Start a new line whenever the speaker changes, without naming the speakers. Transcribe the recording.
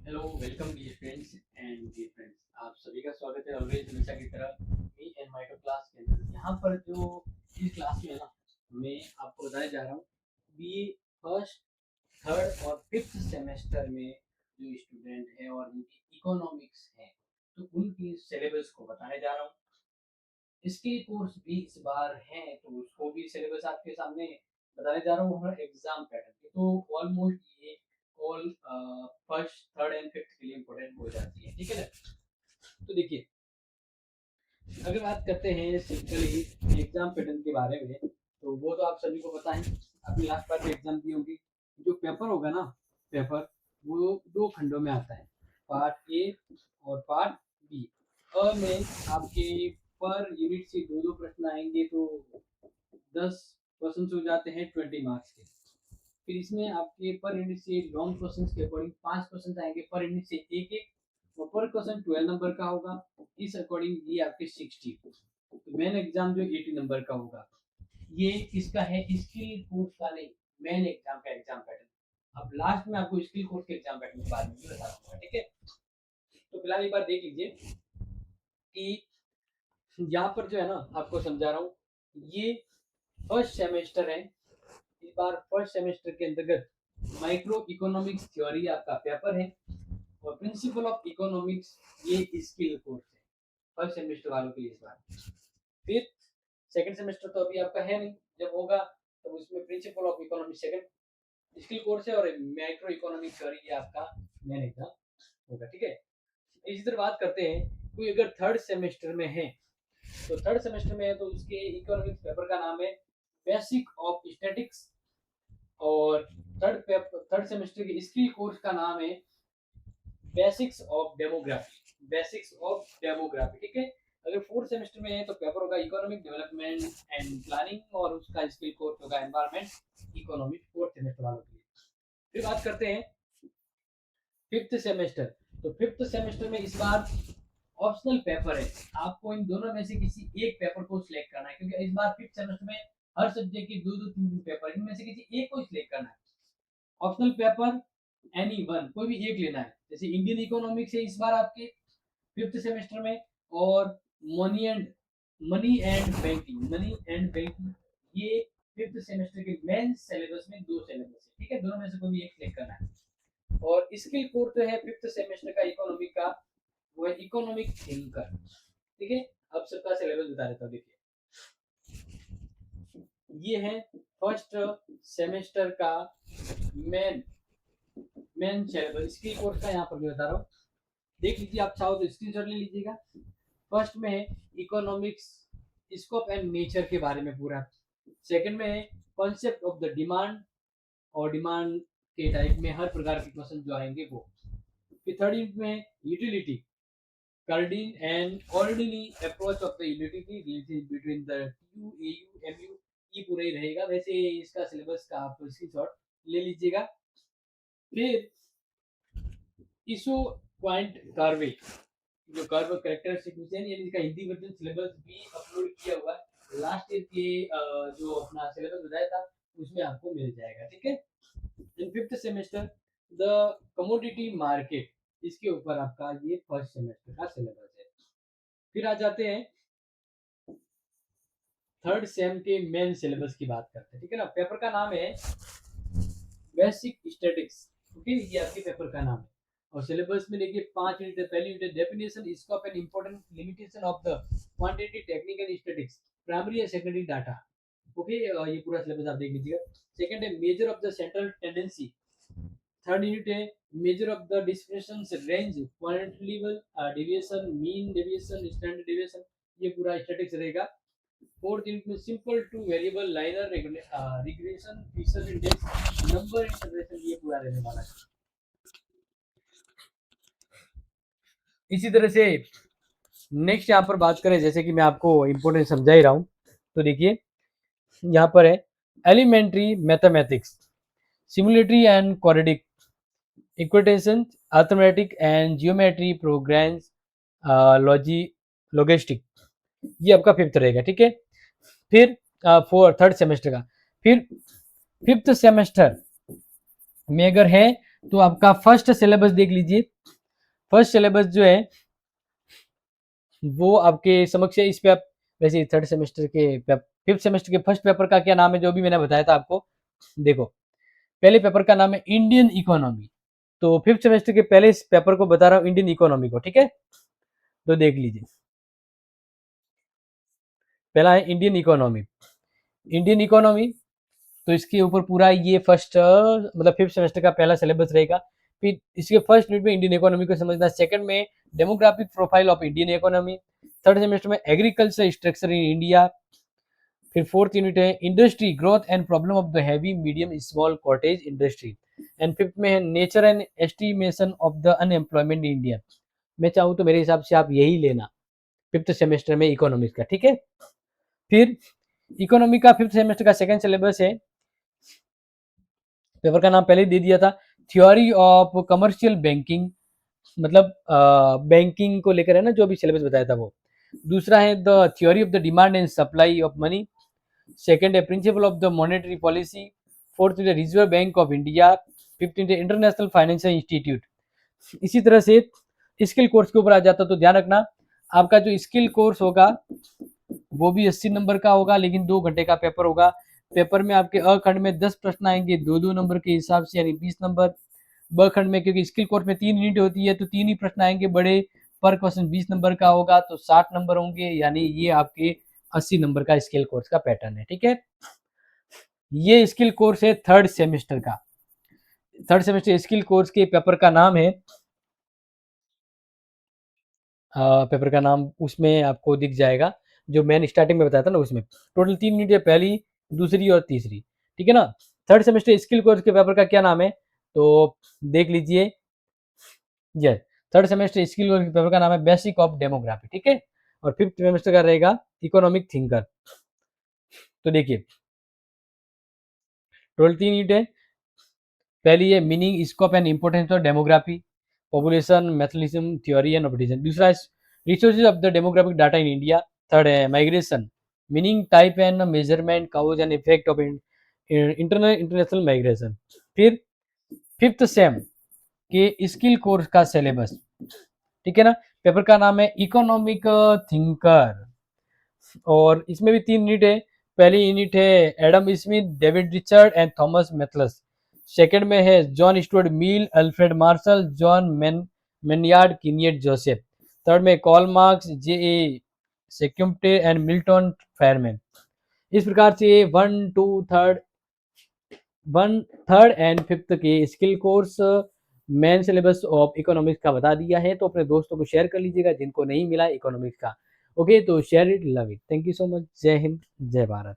Hello welcome dear friends and dear friends, आप सभी का स्वागत है ऑलवेज हमेशा की तरह मी एंड माइटो क्लास के अंदर। यहाँ पर जो इस क्लास में है ना, मैं आपको बताने जा रहा हूँ बी फर्स्ट थर्ड और फिफ्थ सेमेस्टर में जो स्टूडेंट हैं और उनकी इकोनॉमिक्स है, तो उनकी सिलेबस को बताने जा रहा हूँ। इसके कोर्स भी इस बार हैं, तो उसको भी सिलेबस आपके सामने बताने जा रहा हूँ हर एग्जाम पैटर्न के। तो ऑलमोस्ट ये all first third and fifth के लिए इम्पोर्टेंट हो जाती है, ठीक है ना। तो देखिए, अगर बात करते हैं सिंपली एग्जाम पैटर्न के बारे में, तो वो तो आप सभी को पता है, आपने लास्ट बार में एग्जाम दी होगी। जो पेपर होगा ना, पेपर वो दो खंडों में आता है, पार्ट ए और पार्ट बी। अ में आपके पर यूनिट से दो दो प्रश्न आएंगे, तो 10 क्वेश्चन हो जाते हैं 20 मार्क्स के। फिर इसमें आपके पर यूनिट से लॉन्ग क्वेश्चन के अकॉर्डिंग 5 क्वेश्चन आएंगे, पर यूनिट से एक एक, और पर क्वेश्चन 12 नंबर का होगा। इस अकॉर्डिंग ये आपके 60। तो मेन एग्जाम जो 80 नंबर का होगा, ये किसका है? स्किल कोर्स का नहीं, मेन एग्जाम का एग्जाम पैटर्न। अब लास्ट में आपको स्किल कोर्स के एग्जाम पैटर्न के बारे में भी बता दूंगा, ठीक है। तो फिलहाल एक बार देख लीजिए कि यहाँ पर जो है ना, आपको समझा रहा हूँ, ये फर्स्ट सेमेस्टर है। इस बार फर्स्ट सेमेस्टर के अंतर्गत माइक्रो इकोनॉमिक्स थ्योरी आपका पेपर है, और प्रिंसिपल ऑफ इकोनॉमिक्स ये स्किल कोर्स है फर्स्ट सेमेस्टर वालों के लिए इस बार। फिर सेकंड सेमेस्टर तो अभी आपका है नहीं, जब होगा तो उसमें principle of economics second skill course है, और माइक्रो इकोनॉमिक्स थ्योरी ये आपका मेन एग्जाम होगा, ठीक है। इसी तरह बात करते हैं, कोई अगर थर्ड सेमेस्टर में है, तो थर्ड सेमेस्टर में है तो उसके इकोनॉमिक्स पेपर का नाम है बेसिक ऑफ स्टैटिक्स, और थर्ड सेमेस्टर के स्किल कोर्स का नाम है basics of demography, basics of demography, ठीक है। अगर फोर्थ सेमेस्टर में है तो पेपर होगा इकोनॉमिक डेवलपमेंट एंड प्लानिंग, और उसका स्किल कोर्स होगा एनवायरमेंट इकोनॉमिक, फोर्थ सेमेस्टर वालों के लिए। फिर बात करते हैं फिफ्थ सेमेस्टर। तो फिफ्थ सेमेस्टर में इस बार ऑप्शनल पेपर है, आपको इन दोनों में से किसी एक पेपर को सिलेक्ट करना है, क्योंकि इस बार फिफ्थ सेमेस्टर में हर सब्जेक्ट के दो दो तीन तीन पेपर, इनमें से किसी एक को सिलेक्ट करना है। ऑप्शनल पेपर एनी वन, कोई भी एक लेना है। जैसे इंडियन इकोनॉमिक्स है इस बार आपके फिफ्थ सेमेस्टर में, और money and money and banking ये फिफ्थ सेमेस्टर के मेन सिलेबस में दो सिलेबस है, ठीक है। दोनों में से कोई भी एक सिलेक्ट करना है। और स्किल कोर्स जो है फिफ्थ सेमेस्टर का इकोनॉमिक का, वो है इकोनॉमिक थिंकर, ठीक है। अब सबका सिलेबस बता देता हूँ, देखिए ये है फर्स्ट सेमेस्टर का main main syllabus skill course का, यहाँ पर मैं बता रहा हूँ, देख लीजिए। आप चाहो तो स्क्रीनशॉट ले लीजिएगा। फर्स्ट में है इकोनॉमिक्स स्कोप एंड नेचर के बारे में पूरा। सेकंड में है कॉन्सेप्ट ऑफ द डिमांड, और डिमांड के टाइप में हर प्रकार के क्वेश्चन जो आएंगे वो। फिर थर्ड यूनिट में है utility, cardinal and ordinary approach of the utility relation between the U A U M U, ये पूरा ही रहेगा। वैसे इसका सिलेबस का आप स्क्रीनशॉट ले लीजिएगा। फिर इशू पॉइंट कार्वे, जो कर्व कैरेक्टरिस्टिक यानी इसका हिंदी वर्जन सिलेबस भी अपलोड किया हुआ है, लास्ट ईयर के जो अपना सिलेबस बताया था उसमें आपको मिल जाएगा, ठीक है। In fifth semester the commodity market, इसके ऊपर आपका ये फर्स्ट सेमेस्टर का सिलेबस है। फिर आ जाते हैं थर्ड सेम के मेन सिलेबस की बात करते हैं, ठीक है ना। पेपर का नाम है बेसिक स्टैटिक्स, ओके, ये आपके पेपर का नाम है। और सिलेबस में देखिए 5 यूनिट है। पहली unit definition scope and important limitation of the quantity technique and statistics, primary and secondary data, okay, ये पूरा सिलेबस आप देख लीजिएगा। सेकंड है measure of the central tendency. Third unit है measure of the distribution range, quantitative deviation, mean deviation, standard deviation, ये पूरा statistics रहेगा। फोर्थ यूनिट में simple two variable linear regression, feature index, number interpretation, ये पूरा रहने वाला है। इसी तरह से नेक्स्ट यहाँ पर बात करें, जैसे कि मैं आपको इम्पोर्टेंट समझा ही रहा हूँ, तो देखिए यहाँ पर है elementary mathematics, simultaneous and quadratic equation, arithmetic and geometry programs, logistic, ये आपका फिफ्थ रहेगा, ठीक है। फिर थर्ड सेमेस्टर का। फिर फिफ्थ सेमेस्टर में अगर है तो आपका फर्स्ट सिलेबस देख लीजिए। फर्स्ट सिलेबस जो है वो आपके समक्ष है। इस पे आप वैसे थर्ड सेमेस्टर के फिफ्थ सेमेस्टर के फर्स्ट पेपर का क्या नाम है जो भी मैंने बताया था आपको। देखो, पहले पेपर का नाम है इंडियन इकोनॉमी। तो फिफ्थ सेमेस्टर के पहले इस पेपर को बता रहा हूँ, इंडियन इकोनॉमी को, ठीक है। तो देख लीजिए, पहला है इंडियन इकोनॉमी। इंडियन इकोनॉमी, तो इसके ऊपर पूरा ये फर्स्ट मतलब फिफ्थ सेमेस्टर का पहला सिलेबस रहेगा। फिर इसके फर्स्ट यूनिट में इंडियन इकोनॉमी को समझना, सेकंड में demographic profile of Indian economy, third semester में एग्रीकल्चर स्ट्रक्चर इन इंडिया, फिर फोर्थ यूनिट है industry growth and problem of the heavy medium small cottage industry, and fifth में है nature and estimation of the unemployment in India. मैं चाहूँ तो मेरे हिसाब से आप यही लेना फिफ्थ सेमेस्टर में इकोनॉमिक्स का, ठीक है। फिर इकोनॉमी का फिफ्थ सेमेस्टर का सेकंड सिलेबस है, पेपर का नाम पहले ही दे दिया था, थ्योरी ऑफ कमर्शियल बैंकिंग, मतलब बैंकिंग को लेकर है ना, जो अभी सिलेबस बताया था वो। दूसरा है the theory of the demand and supply of money, second है principle of the monetary policy, fourth है Reserve Bank of India, fifth है इंटरनेशनल फाइनेंशियल इंस्टीट्यूट। इसी तरह से स्किल कोर्स के ऊपर आ जाता, तो ध्यान रखना आपका जो स्किल कोर्स होगा वो भी 80 नंबर का होगा, लेकिन 2 घंटे का पेपर होगा। पेपर में आपके अ खंड में 10 प्रश्न आएंगे 2-2 नंबर के हिसाब से, यानी 20 नंबर। ब खंड में क्योंकि स्किल कोर्स में 3 यूनिट होती है तो 3 ही प्रश्न आएंगे बड़े, पर क्वेश्चन 20 नंबर का होगा, तो 60 नंबर होंगे, यानी ये आपके 80 नंबर का स्किल कोर्स का पैटर्न है, ठीक है। ये स्किल कोर्स है थर्ड सेमेस्टर का। थर्ड सेमेस्टर स्किल कोर्स के पेपर का नाम है, पेपर का नाम उसमें आपको दिख जाएगा, जो मैंने स्टार्टिंग में बताया था ना, उसमें टोटल 3 यूनिट है, पहली, दूसरी और तीसरी, ठीक है ना। थर्ड सेमेस्टर स्किल कोर्स के पेपर का क्या नाम है, तो देख लीजिए। Yes, third semester skill course के पेपर का नाम है बेसिक ऑफ डेमोग्राफी, ठीक है। और फिफ्थ सेमेस्टर का रहेगा इकोनॉमिक थिंकर। तो देखिए, टोटल 3 यूनिट है। पहली है meaning scope and importance of demography, population Malthusianism theory and optimism. दूसरा है resources of the demographic data in India. Third है migration, meaning type and measurement cause and effect of international migration. फिर fifth sem के skill course का syllabus, ठीक है ना। Paper का नाम है इकोनॉमिक थिंकर, और इसमें भी 3 यूनिट है। पहली यूनिट है Adam Smith, David Richard and Thomas Malthus. Second में है John Stuart Mill, Alfred Marshall, John Maynard, Keynes Joseph. Third में Karl Marx, J A Schumpeter and Milton Friedman. इस प्रकार से वन थर्ड एंड फिफ्थ के skill course main syllabus of economics का बता दिया है। तो अपने दोस्तों को शेयर कर लीजिएगा जिनको नहीं मिला इकोनॉमिक्स का। ओके, तो share it, love it, thank you so much. जय हिंद, जय भारत।